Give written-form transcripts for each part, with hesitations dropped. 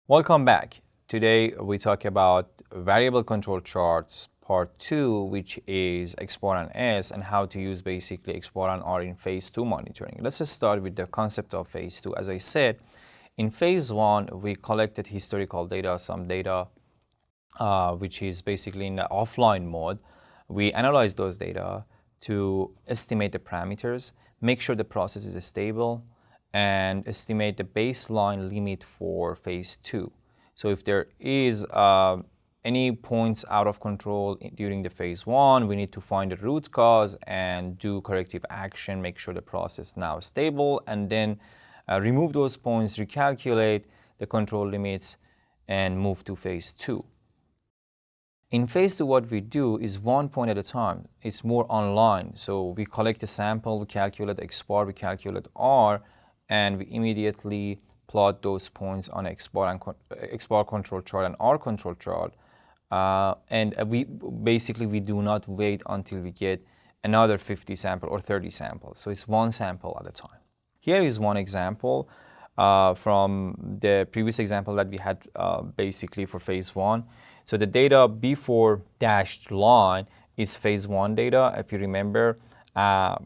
Welcome back. Today we talk about variable control charts part 2, which is export and S, and how to use basically export and R in phase 2 monitoring. Let's just start with the concept of phase 2. As I said, in phase 1 we collected historical data, some data which is basically in the offline mode. We analyze those data to estimate the parameters, make sure the process is stable, and estimate the baseline limit for phase 2. So if there is any points out of control during the phase 1, we need to find the root cause and do corrective action, make sure the process now is stable, and then remove those points, recalculate the control limits, and move to phase 2. In phase 2, what we do is one point at a time. It's more online. So we collect the sample, we calculate export, we calculate R, and we immediately plot those points on export control chart and R control chart. We do not wait until we get another 50 sample or 30 samples. So it's one sample at a time. Here is one example from the previous example that we had basically for phase 1. So the data before dashed line is phase 1 data. If you remember,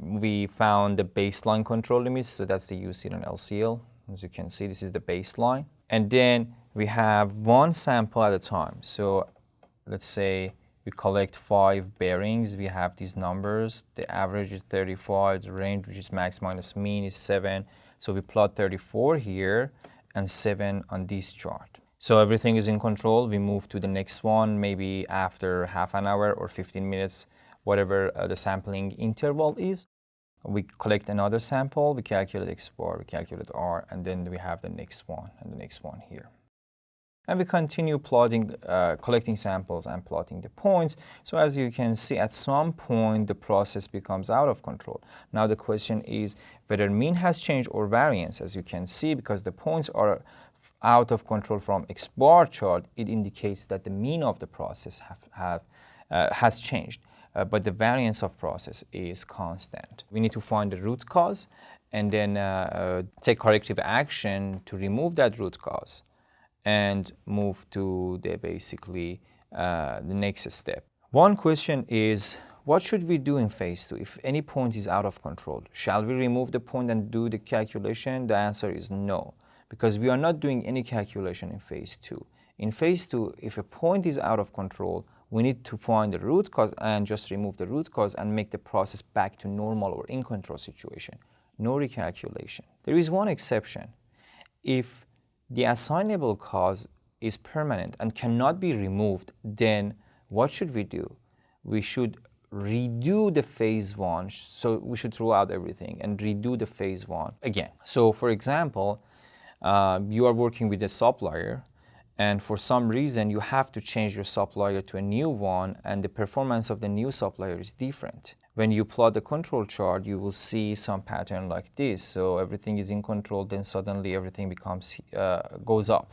we found the baseline control limits, so that's the UCL and LCL. As you can see, this is the baseline. And then we have one sample at a time. So let's say we collect 5 bearings. We have these numbers. The average is 35. The range, which is max minus mean, is 7. So we plot 34 here and 7 on this chart. So everything is in control. We move to the next one, maybe after half an hour or 15 minutes, whatever the sampling interval is. We collect another sample, we calculate export, we calculate R, and then we have the next one and the next one here. And we continue plotting, collecting samples and plotting the points. So as you can see, at some point, the process becomes out of control. Now the question is whether mean has changed or variance. As you can see, because the points are out of control from XBAR chart, it indicates that the mean of the process has changed. But the variance of process is constant. We need to find the root cause and then take corrective action to remove that root cause and move to the the next step. One question is, what should we do in phase 2 if any point is out of control? Shall we remove the point and do the calculation? The answer is no, because we are not doing any calculation in phase 2. In phase 2, if a point is out of control, we need to find the root cause and just remove the root cause and make the process back to normal or in control situation. No recalculation. There is one exception. If the assignable cause is permanent and cannot be removed, then what should we do? We should redo the phase 1. So we should throw out everything and redo the phase 1 again. So for example, you are working with a supplier, and for some reason you have to change your supplier to a new one, and the performance of the new supplier is different. When you plot the control chart, you will see some pattern like this. So everything is in control, then suddenly everything goes up.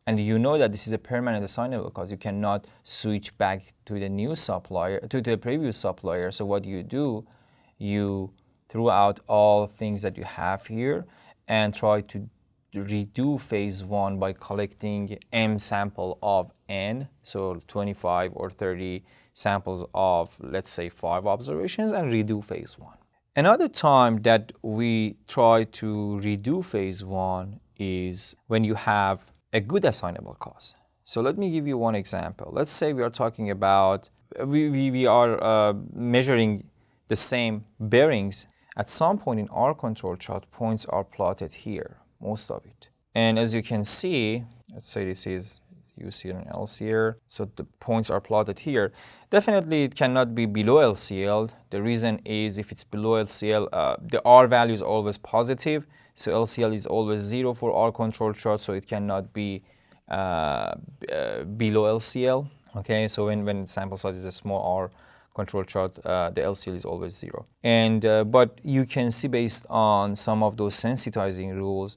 And you know that this is a permanent assignable cause. You cannot switch back to the new supplier, to the previous supplier. So what do? You throw out all things that you have here and try to redo phase 1 by collecting M sample of N, so 25 or 30 samples of, let's say, 5 observations, and redo phase 1. Another time that we try to redo phase 1 is when you have a good assignable cause. So let me give you one example. Let's say we are talking about, we are measuring the same bearings. At some point in our control chart, points are plotted here, most of it. And as you can see, let's say this is UCL and LCL, so the points are plotted here. Definitely it cannot be below LCL. The reason is if it's below LCL, the R value is always positive, so LCL is always 0 for our control chart, so it cannot be below LCL. Okay, so when sample size is a small R control chart, the LCL is always 0. And but you can see based on some of those sensitizing rules,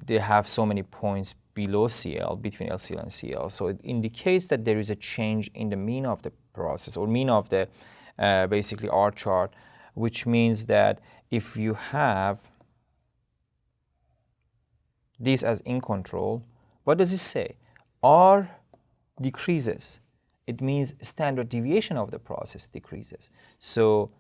they have so many points below CL, between LCL and CL. So it indicates that there is a change in the mean of the process, or mean of the basically R chart, which means that if you have this as in control, What does it say? R decreases. It means standard deviation of the process decreases. So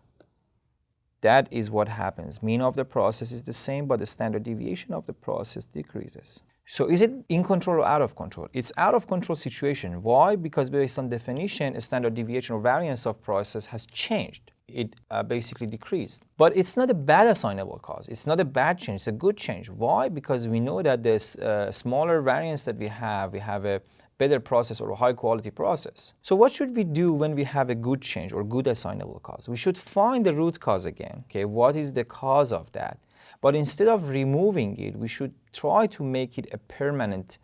that is what happens. Mean of the process is the same, but the standard deviation of the process decreases. So is it in control or out of control? It's out of control situation. Why? Because based on definition, a standard deviation or variance of process has changed. It basically decreased. But it's not a bad assignable cause. It's not a bad change. It's a good change. Why? Because we know that this smaller variance that we have a better process or a high quality process. So what should we do when we have a good change or good assignable cause? We should find the root cause again. Okay, what is the cause of that? But instead of removing it, we should try to make it a permanent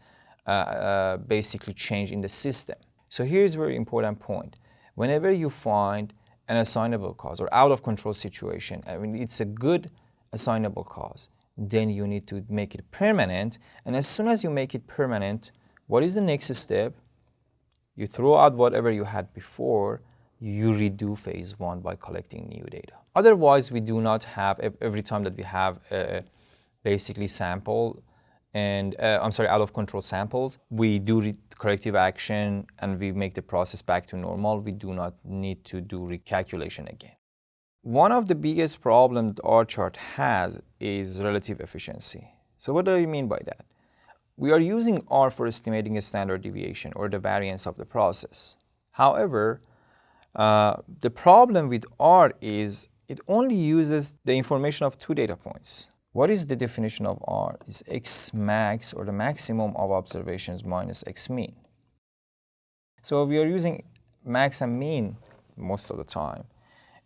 basically change in the system. So here's a very important point. Whenever you find an assignable cause or out of control situation, I mean, it's a good assignable cause, then you need to make it permanent. And as soon as you make it permanent, what is the next step? You throw out whatever you had before, you redo phase one by collecting new data. Otherwise, we do not have, every time that we have basically sample and, out of control samples, we do corrective action and we make the process back to normal. We do not need to do recalculation again. One of the biggest problems that R chart has is relative efficiency. So what do I mean by that? We are using R for estimating a standard deviation or the variance of the process. However, the problem with R is it only uses the information of two data points. What is the definition of R? It's X max, or the maximum of observations, minus X mean. So we are using max and mean most of the time.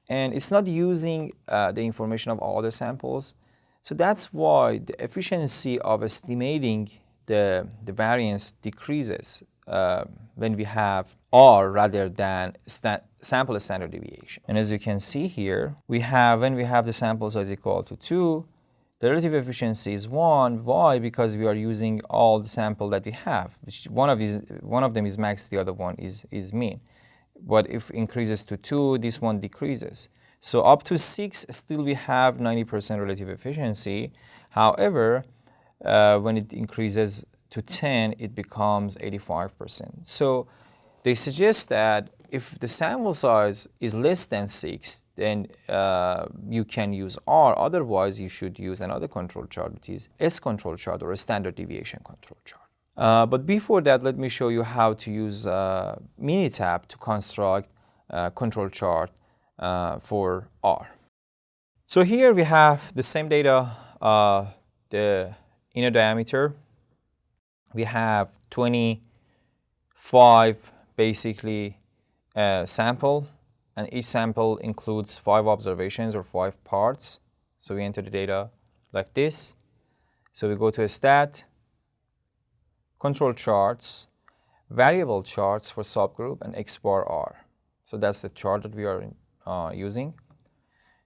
And it's not using the information of all the samples. So that's why the efficiency of estimating the variance decreases when we have R rather than sample standard deviation. And as you can see here, when we have the sample size equal to 2, the relative efficiency is 1. Why? Because we are using all the sample that we have, which one of them is max, the other one is mean. But if it increases to 2, this one decreases. So up to 6, still we have 90% relative efficiency. However, when it increases to 10, it becomes 85%. So they suggest that if the sample size is less than 6, then you can use R. Otherwise, you should use another control chart, which is S control chart or a standard deviation control chart. But before that, let me show you how to use Minitab to construct a control chart for R. So here we have the same data, the inner diameter. We have 25 basically sample, and each sample includes 5 observations or 5 parts. So we enter the data like this. So we go to a stat, control charts, variable charts for subgroup, and X bar R. So that's the chart that we are using.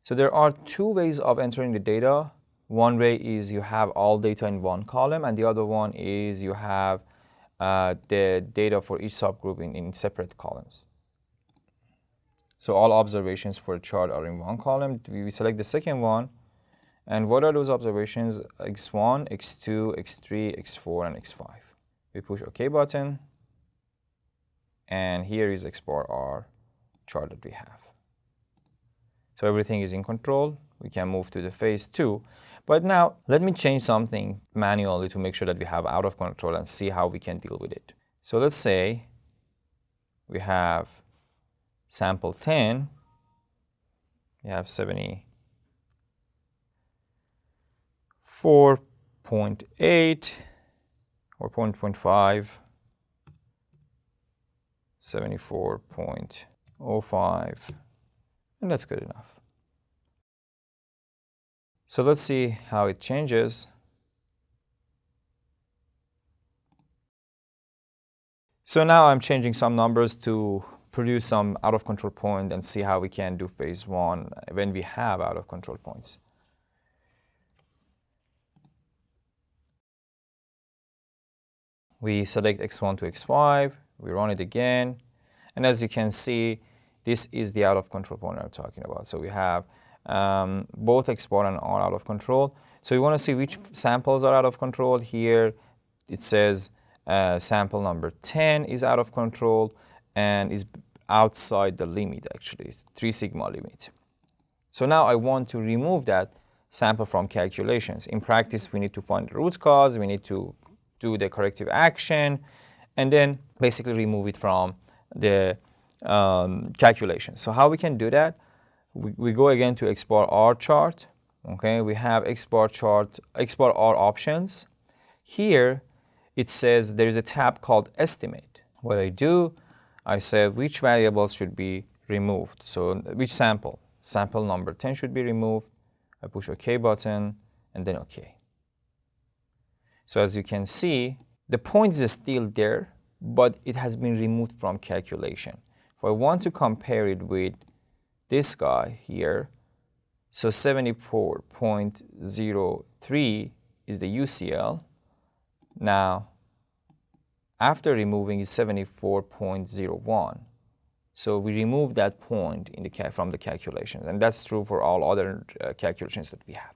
So there are 2 ways of entering the data. One way is you have all data in one column, and the other one is you have the data for each subgroup in separate columns. So all observations for a chart are in one column. We select the second one. And what are those observations? X1, X2, X3, X4, and X5. We push OK button. And here is X bar R chart that we have. So everything is in control. We can move to the phase 2. But now let me change something manually to make sure that we have out of control and see how we can deal with it. So let's say we have sample 10, we have 74.8 or 0.5, 74.05, and that's good enough. So let's see how it changes. So now I'm changing some numbers to produce some out of control point and see how we can do phase 1 when we have out of control points. We select X1 to X5, we run it again, and as you can see, this is the out of control point I'm talking about. So we have both X bar and R out of control. So we want to see which samples are out of control. Here it says sample number 10 is out of control and is outside the limit, actually, 3 sigma limit. So now I want to remove that sample from calculations. In practice, we need to find the root cause, we need to do the corrective action, and then basically remove it from the calculation. So how we can do that? We go again to export R chart. Okay, we have export chart, export R options. Here it says there is a tab called estimate. What I do, I say which variables should be removed. So which sample? Sample number 10 should be removed. I push OK button and then OK. So as you can see, the point is still there, but it has been removed from calculation. If I want to compare it with this guy here, so 74.03 is the UCL. Now, after removing is 74.01. So we remove that point in from the calculations, and that's true for all other calculations that we have.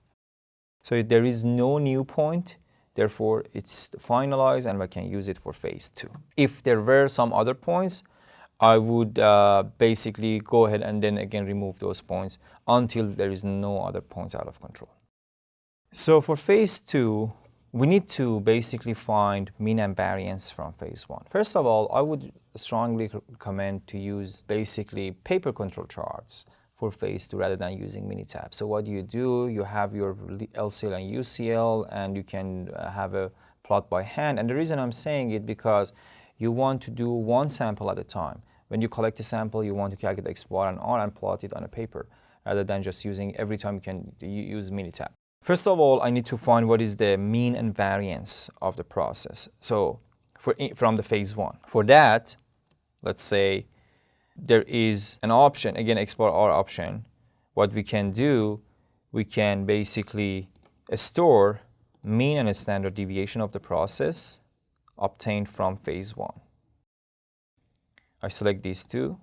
So there is no new point, therefore it's finalized and we can use it for phase 2. If there were some other points, I would basically go ahead and then again remove those points until there is no other points out of control. So for phase 2, we need to basically find mean and variance from phase 1. First of all, I would strongly recommend to use basically paper control charts for phase 2 rather than using Minitab. So what do? You have your LCL and UCL, and you can have a plot by hand. And the reason I'm saying it because you want to do one sample at a time. When you collect a sample, you want to calculate export and R and plot it on a paper rather than just using every time you can use Minitab. First of all, I need to find what is the mean and variance of the process. So from the phase 1. For that, let's say there is an option, again, export R option. What we can do, we can basically store mean and standard deviation of the process obtained from phase 1. I select these two.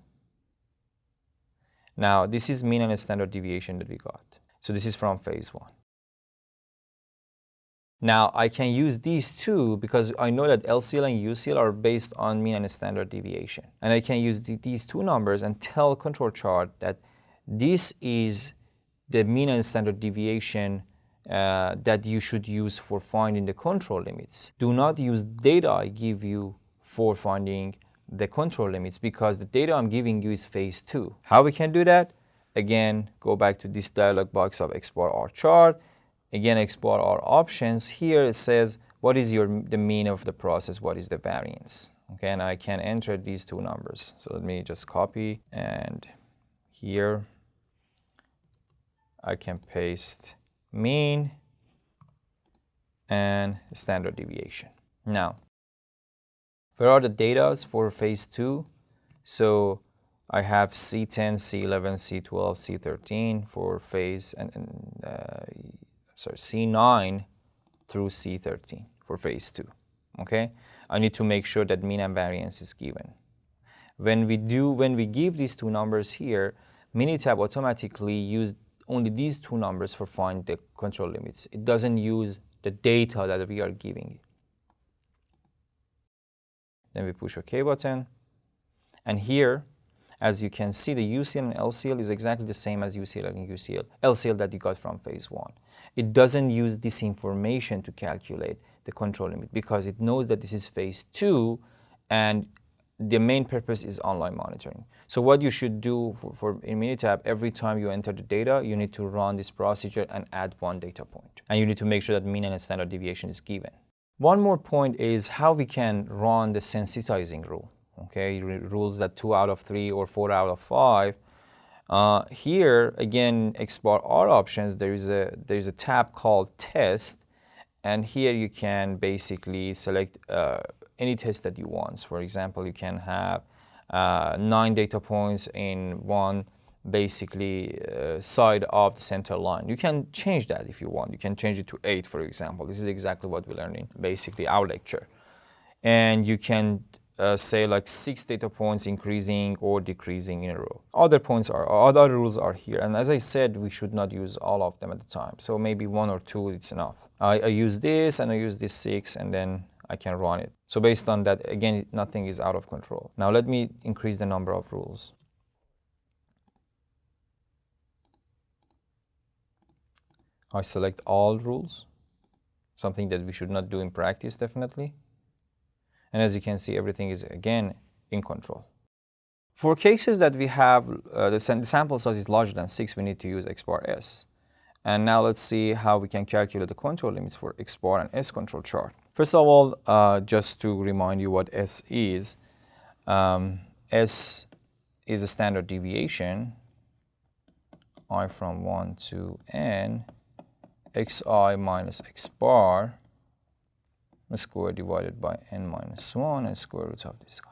Now, this is mean and standard deviation that we got. So this is from phase 1. Now, I can use these two because I know that LCL and UCL are based on mean and standard deviation. And I can use these two numbers and tell control chart that this is the mean and standard deviation that you should use for finding the control limits. Do not use data I give you for finding the control limits because the data I'm giving you is phase 2. How we can do that? Again, go back to this dialog box of export R chart. Again, export our options. Here it says, what is the mean of the process? What is the variance? Okay, and I can enter these two numbers. So let me just copy, and here I can paste mean and standard deviation. Now, where are the data for phase 2? So I have C10, C11, C12, C13 for phase, C9 through C13 for phase 2, okay? I need to make sure that mean and variance is given. When we give these two numbers here, Minitab automatically use only these two numbers for find the control limits. It doesn't use the data that we are giving. Then we push OK button. And here, as you can see, the UCL and LCL is exactly the same as UCL and LCL that you got from phase 1. It doesn't use this information to calculate the control limit because it knows that this is phase 2 and the main purpose is online monitoring. So what you should do in Minitab, every time you enter the data, you need to run this procedure and add one data point. And you need to make sure that mean and standard deviation is given. One more point is how we can run the sensitizing rule. Okay, rules that 2 out of 3 or 4 out of 5. Here again, export R options. There is a tab called test, and here you can basically select any test that you want. For example, you can have 9 data points in one basically side of the center line. You can change that if you want. You can change it to 8, for example. This is exactly what we learned in basically our lecture. And you can say like 6 data points increasing or decreasing in a row. Other rules are here, and as I said, we should not use all of them at the time. So maybe 1 or 2 it's enough. I use this and I use this 6, and then I can run it. So based on that, again, nothing is out of control. Now let me increase the number of rules. I select all rules, something that we should not do in practice, definitely. And as you can see, everything is, again, in control. For cases that we have, the sample size is larger than 6, we need to use X bar S. And now let's see how we can calculate the control limits for X bar and S control chart. First of all, just to remind you what S is, S is a standard deviation, I from 1 to n, xi minus x bar square divided by n minus 1 and square root of this guy.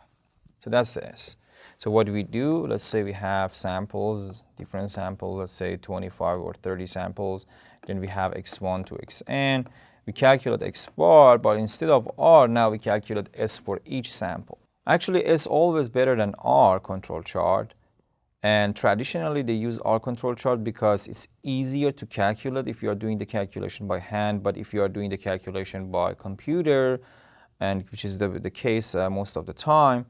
So that's the S. So what do we do? Let's say we have samples, different samples, let's say 25 or 30 samples. Then we have x1 to xn. We calculate x bar, but instead of r, now we calculate S for each sample. Actually, S always better than R control chart. And traditionally, they use R control chart because it's easier to calculate if you are doing the calculation by hand. But if you are doing the calculation by computer, and which is the case most of the time,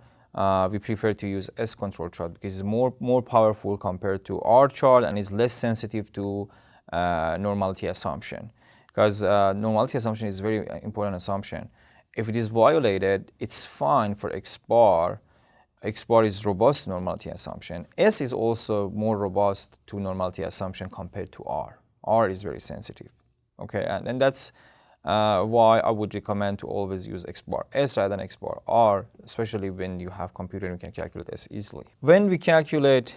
we prefer to use S control chart because it's more powerful compared to R chart and is less sensitive to normality assumption. Because normality assumption is a very important assumption. If it is violated, it's fine for X bar. X bar is robust to normality assumption. S is also more robust to normality assumption compared to R. R is very sensitive. Okay, and that's why I would recommend to always use X bar S rather than X bar R, especially when you have computer and you can calculate S easily. When we calculate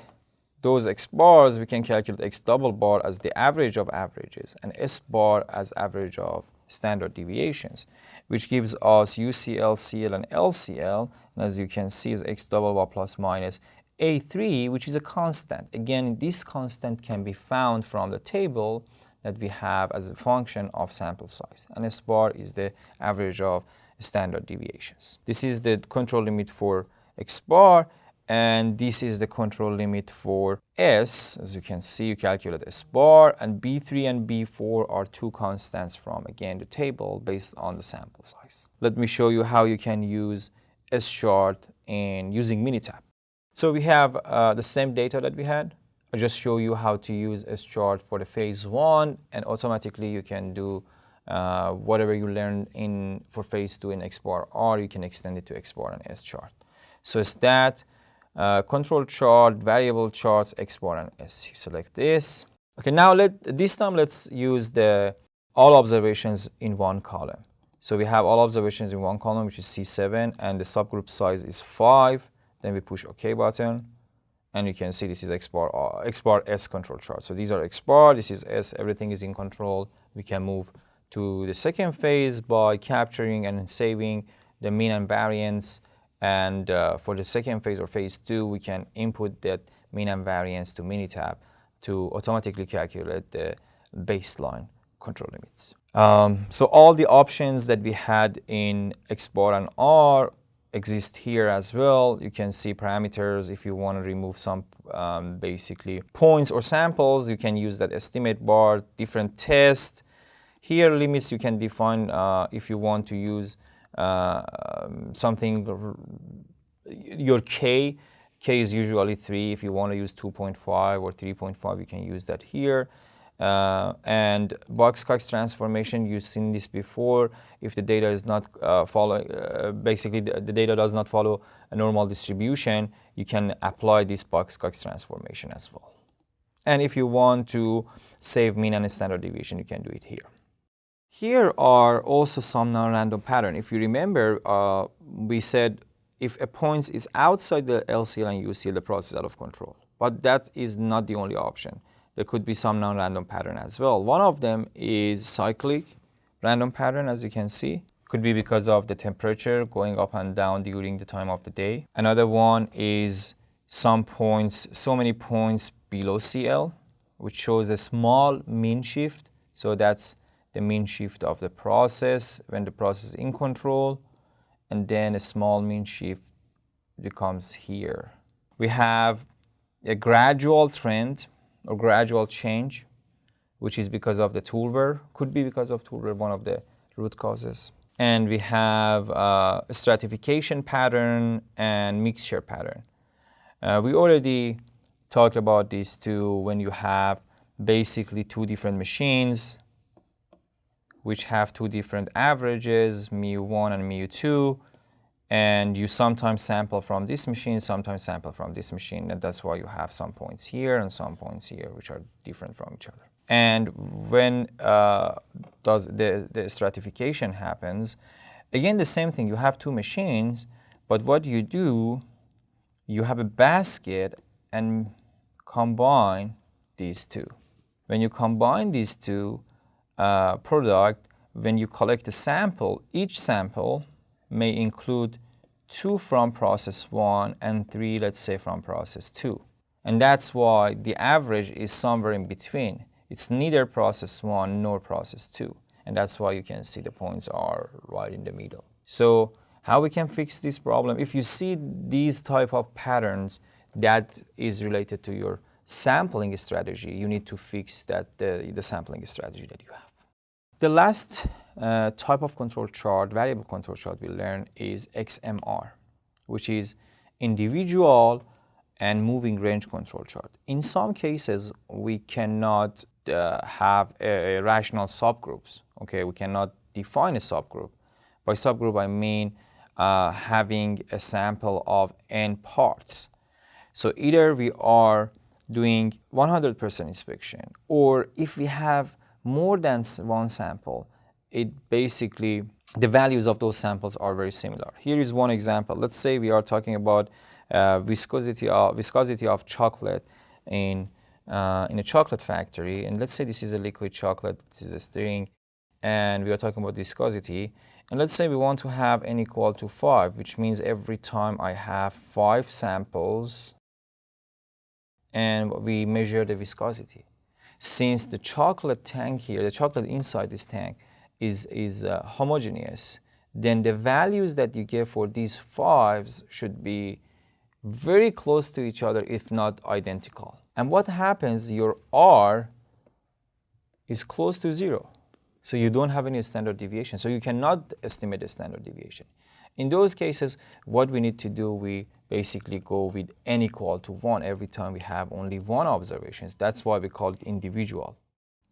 those X bars, we can calculate X double bar as the average of averages and S bar as average of standard deviations, which gives us UCL, CL, and LCL. And as you can see, is X double bar plus minus A3, which is a constant. Again, this constant can be found from the table that we have as a function of sample size. And S bar is the average of standard deviations. This is the control limit for X bar. And this is the control limit for S. As you can see, you calculate S bar, and B3 and B4 are two constants from, again, the table based on the sample size. Let me show you how you can use S chart in using Minitab. So we have the same data that we had. I just show you how to use S chart for the phase 1, and automatically you can do whatever you learned for phase 2 in X bar R, you can extend it to X bar and S chart. So stat, control chart, variable charts, X bar and S. You select this. Okay, now this time let's use the all observations in one column. So we have all observations in one column, which is C7, and the subgroup size is 5. Then we push OK button, and you can see this is X bar S control chart. So these are X bar, this is S, everything is in control. We can move to the second phase by capturing and saving the mean and variance. And for the second phase or phase 2, we can input that mean and variance to Minitab to automatically calculate the baseline control limits. So all the options that we had in X bar and R exist here as well. You can see parameters. If you want to remove some basically points or samples, you can use that estimate bar, different tests. Here limits you can define if you want to use something, your K is usually 3. If you want to use 2.5 or 3.5, you can use that here. And Box-Cox transformation, you've seen this before. If the data is not basically the data does not follow a normal distribution, you can apply this Box-Cox transformation as well. And if you want to save mean and standard deviation, you can do it here. Here are also some non-random pattern. If you remember, we said if a point is outside the LCL and UCL, the process is out of control. But that is not the only option. There could be some non-random pattern as well. One of them is cyclic random pattern, as you can see. Could be because of the temperature going up and down during the time of the day. Another one is some points, so many points below CL, which shows a small mean shift. So that's the mean shift of the process when the process is in control, and then a small mean shift becomes here. We have a gradual trend or gradual change, which is because of the tool wear, could be because of tool wear, one of the root causes. and we have a stratification pattern and mixture pattern. We already talked about these two when you have basically two different machines which have two different averages, mu1 and mu2, and you sometimes sample from this machine, sometimes sample from this machine, and that's why you have some points here and some points here which are different from each other. And when does the stratification happens, again the same thing, you have two machines, but what you do, you have a basket and combine these two. When you combine these two product, when you collect a sample, each sample may include 2 from process 1 and 3, let's say, from process 2. And that's why the average is somewhere in between. It's neither process 1 nor process 2. And that's why you can see the points are right in the middle. So how we can fix this problem? If you see these type of patterns that is related to your sampling strategy, you need to fix that the sampling strategy that you have. The last type of control chart, variable control chart we learn is XMR, which is individual and moving range control chart. In some cases, we cannot have a rational subgroups. Okay, we cannot define a subgroup. By subgroup, I mean having a sample of n parts. So either we are doing 100% inspection, or if we have more than one sample, it basically, the values of those samples are very similar. Here is one example. Let's say we are talking about viscosity of chocolate in a chocolate factory, and let's say this is a liquid chocolate, this is a string, and we are talking about viscosity, and let's say we want to have n equal to 5, which means every time I have 5 samples and we measure the viscosity. Since the chocolate tank here, the chocolate inside this tank is homogeneous, then the values that you get for these 5s should be very close to each other, if not identical. And what happens, your R is close to 0. So you don't have any standard deviation. So you cannot estimate a standard deviation. In those cases, what we need to do, we basically go with n equal to 1 every time we have only one observations. That's why we call it individual.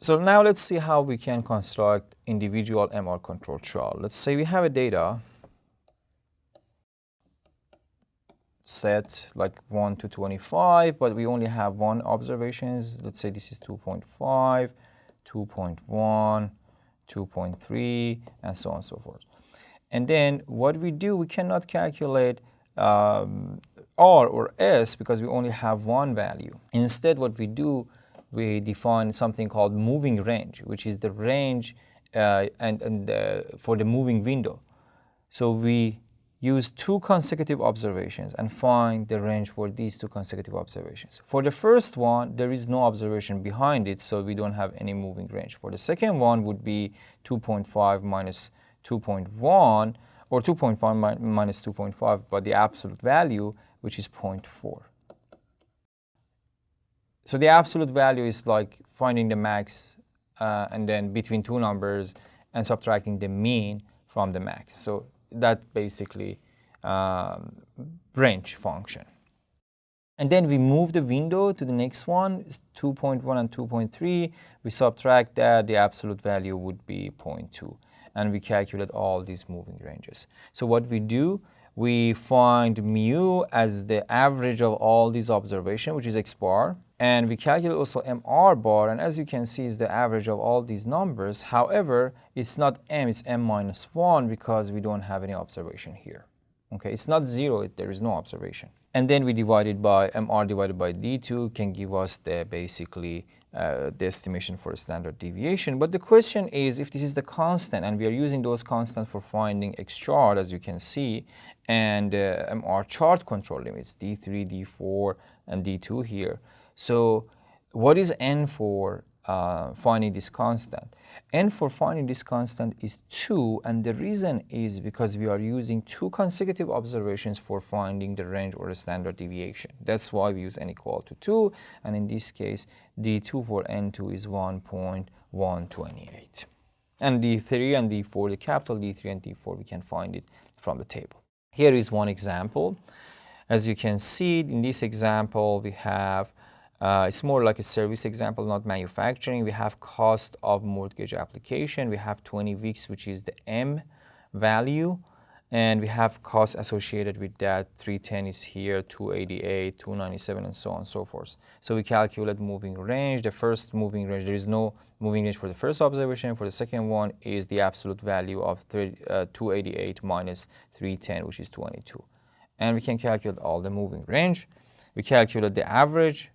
So now let's see how we can construct individual MR control chart. Let's say we have a data set like 1 to 25, but we only have one observations. Let's say this is 2.5, 2.1, 2.3, and so on and so forth. And then what we do, we cannot calculate R or S because we only have one value. Instead, what we do, we define something called moving range, which is the range for the moving window. So we use 2 consecutive observations and find the range for these 2 consecutive observations. For the first one, there is no observation behind it, so we don't have any moving range. For the second one would be 2.5 minus 2.1, or 2.5 minus 2.5, but the absolute value, which is 0.4. So the absolute value is like finding the max and then between 2 numbers and subtracting the mean from the max. So that basically range function. And then we move the window to the next one, 2.1 and 2.3. We subtract that, the absolute value would be 0.2. And we calculate all these moving ranges. So what we do, we find mu as the average of all these observations, which is x bar. And we calculate also mr bar, and as you can see, is the average of all these numbers. However, it's not m, it's m minus 1 because we don't have any observation here. Okay, it's not 0, there is no observation. And then we divide it by mr divided by d2 can give us the basically the estimation for a standard deviation. But the question is, if this is the constant, and we are using those constants for finding x chart, as you can see, and mr chart control limits, d3, d4, and d2 here. So what is n for finding this constant? N for finding this constant is 2, and the reason is because we are using 2 consecutive observations for finding the range or the standard deviation. That's why we use n equal to 2, and in this case, d2 for n2 is 1.128. And D3 and D4, the capital D3 and D4, we can find it from the table. Here is one example. As you can see, in this example, we have, it's more like a service example, not manufacturing. We have cost of mortgage application. We have 20 weeks, which is the M value. And we have costs associated with that. 310 is here, 288, 297, and so on and so forth. So we calculate moving range. The first moving range, there is no moving range for the first observation. For the second one is the absolute value of 288 minus 310, which is 22. And we can calculate all the moving range. We calculate the average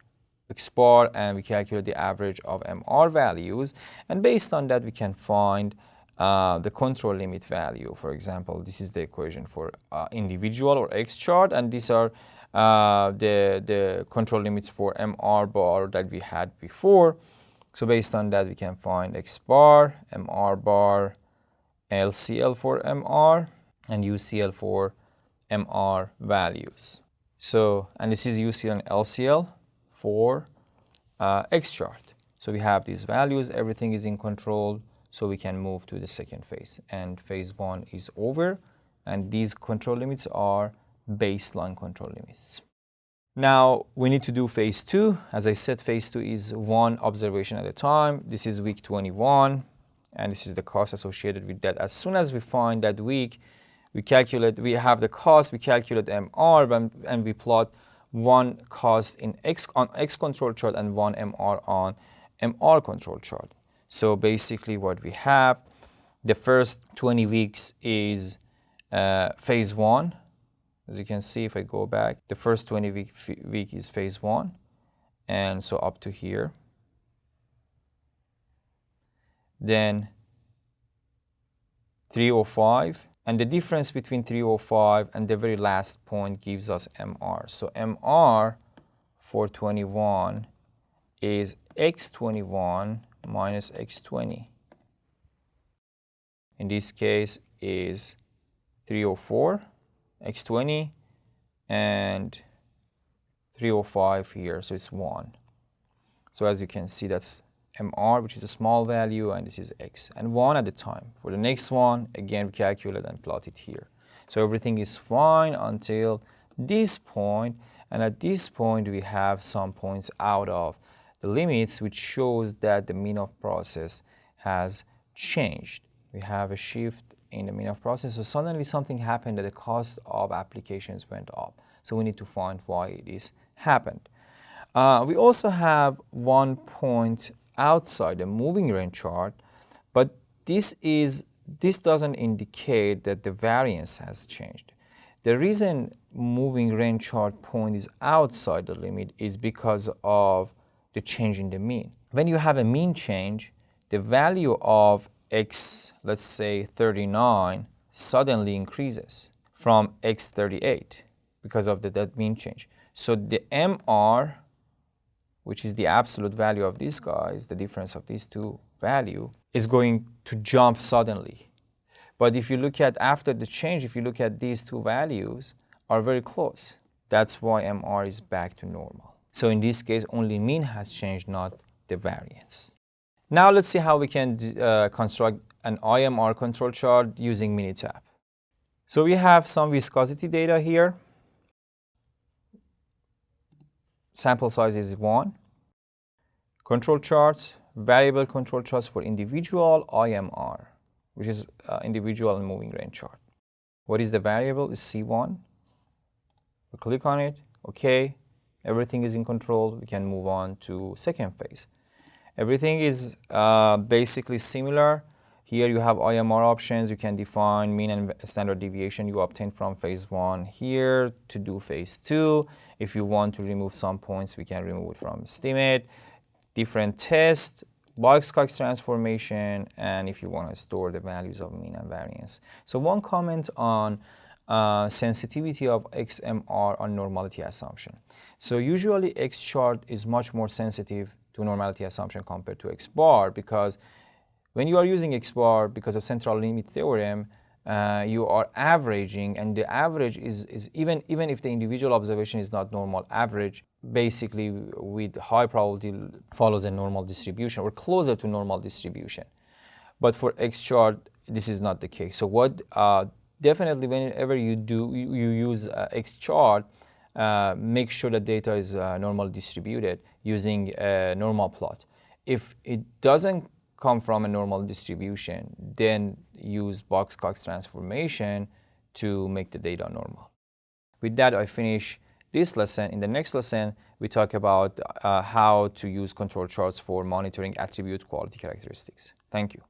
XBAR, and we calculate the average of MR values. And based on that, we can find the control limit value. For example, this is the equation for individual or X chart, and these are the control limits for MR bar that we had before. So based on that, we can find X bar, MR bar, LCL for MR, and UCL for MR values. So, and this is UCL and LCL for X chart. So we have these values, everything is in control, so we can move to the second phase. And phase 1 is over, and these control limits are baseline control limits. Now we need to do phase 2. As I said, phase 2 is one observation at a time. This is week 21, and this is the cost associated with that. As soon as we find that week, we have the cost, we calculate MR, and we plot one cost in on X control chart and one MR on MR control chart. So basically what we have, the first 20 weeks is phase 1. As you can see, if I go back, the first 20 week is phase 1, and so up to here. Then 305, and the difference between 305 and the very last point gives us MR. So MR for 21 is X21 minus X20. In this case is 304, X20, and 305 here, so it's 1. So as you can see, that's MR, which is a small value, and this is X, and 1 at a time. For the next one, again, we calculate and plot it here. So everything is fine until this point, and at this point, we have some points out of the limits, which shows that the mean of process has changed. We have a shift in the mean of process, so suddenly something happened that the cost of applications went up. So we need to find why it is happened. We also have one point outside the moving range chart, but this doesn't indicate that the variance has changed. The reason moving range chart point is outside the limit is because of the change in the mean. When you have a mean change, the value of X, let's say 39, suddenly increases from X 38 because of that mean change. So the MR, which is the absolute value of these guys, the difference of these two values, is going to jump suddenly. But if you look at after the change, if you look at these two values are very close. That's why MR is back to normal. So in this case, only mean has changed, not the variance. Now let's see how we can construct an IMR control chart using Minitab. So we have some viscosity data here. Sample size is 1. Control charts, variable control charts for individual IMR, which is individual and moving range chart. What is the variable? Is C1. We click on it. Okay. Everything is in control. We can move on to second phase. Everything is basically similar. Here you have IMR options. You can define mean and standard deviation you obtain from phase 1 here to do phase 2. If you want to remove some points, we can remove it from estimate. Different tests, Box-Cox transformation, and if you want to store the values of mean and variance. So one comment on sensitivity of XMR on normality assumption. So usually X chart is much more sensitive to normality assumption compared to X bar, because when you are using X bar, because of central limit theorem, you are averaging, and the average is even if the individual observation is not normal, average basically with high probability follows a normal distribution or closer to normal distribution. But for XChart, this is not the case. So what definitely whenever you use XChart, make sure the data is normally distributed using a normal plot. If it doesn't come from a normal distribution, then use Box-Cox transformation to make the data normal. With that, I finish this lesson. In the next lesson, we talk about how to use control charts for monitoring attribute quality characteristics. Thank you.